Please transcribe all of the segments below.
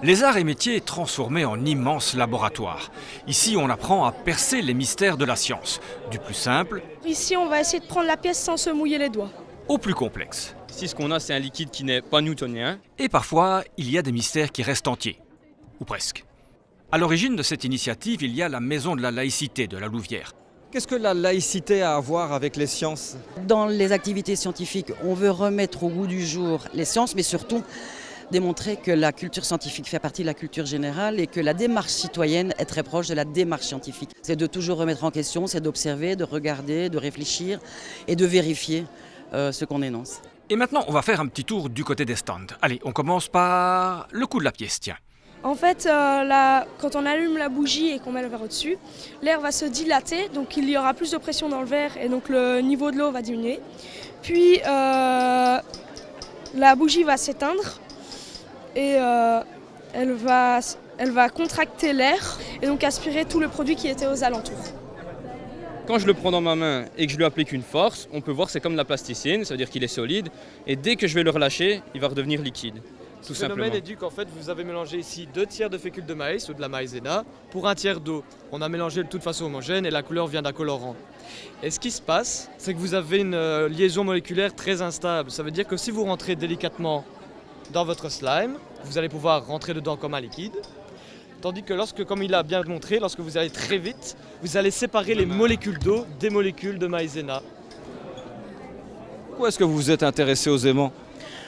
Les arts et métiers transformés en immenses laboratoires. Ici, on apprend à percer les mystères de la science, du plus simple Ici, on va essayer de prendre la pièce sans se mouiller les doigts. au plus complexe. Ici, ce qu'on a, c'est un liquide qui n'est pas newtonien. Et parfois, il y a des mystères qui restent entiers. Ou presque. À l'origine de cette initiative, il y a la Maison de la laïcité de la Louvière. Qu'est-ce que la laïcité a à voir avec les sciences? Dans les activités scientifiques, on veut remettre au goût du jour les sciences, mais surtout démontrer que la culture scientifique fait partie de la culture générale et que la démarche citoyenne est très proche de la démarche scientifique. C'est de toujours remettre en question, c'est d'observer, de regarder, de réfléchir et de vérifier ce qu'on énonce. Et maintenant, on va faire un petit tour du côté des stands. Allez, on commence par le coup de la pièce, tiens. En fait, quand on allume la bougie et qu'on met le verre au-dessus, l'air va se dilater, donc il y aura plus de pression dans le verre et donc le niveau de l'eau va diminuer. Puis la bougie va s'éteindre et elle va contracter l'air et donc aspirer tout le produit qui était aux alentours. Quand je le prends dans ma main et que je lui applique une force, on peut voir que c'est comme de la plasticine, ça veut dire qu'il est solide. Et dès que je vais le relâcher, il va redevenir liquide. Tout Le simplement. phénomène est dû qu'en fait vous avez mélangé ici 2 tiers de fécule de maïs ou de la maïzena pour 1 tiers d'eau. On a mélangé de toute façon homogène et la couleur vient d'un colorant. Et ce qui se passe, c'est que vous avez une liaison moléculaire très instable. Ça veut dire que si vous rentrez délicatement dans votre slime, vous allez pouvoir rentrer dedans comme un liquide. Tandis que lorsque, comme il a bien montré, lorsque vous allez très vite, vous allez séparer les molécules d'eau des molécules de maïzena. Pourquoi est-ce que vous vous êtes intéressé aux aimants?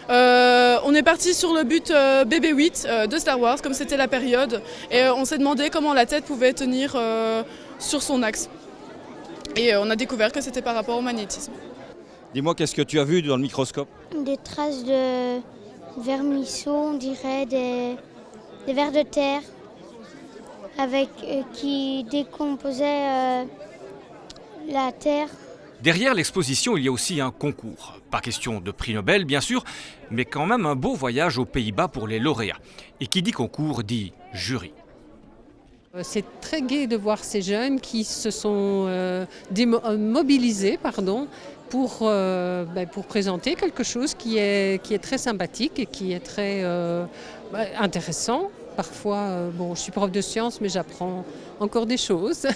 On est parti sur le but BB-8 de Star Wars, comme c'était la période, et on s'est demandé comment la tête pouvait tenir sur son axe. Et on a découvert que c'était par rapport au magnétisme. Dis-moi, qu'est-ce que tu as vu dans le microscope? Des traces de vermisseaux, on dirait des vers de terre qui décomposaient la terre. Derrière l'exposition, il y a aussi un concours. Pas question de prix Nobel, bien sûr, mais quand même un beau voyage aux Pays-Bas pour les lauréats. Et qui dit concours dit jury. C'est très gai de voir ces jeunes qui se sont mobilisés pour présenter quelque chose qui est très sympathique et qui est très intéressant. Parfois, je suis prof de sciences, mais j'apprends encore des choses.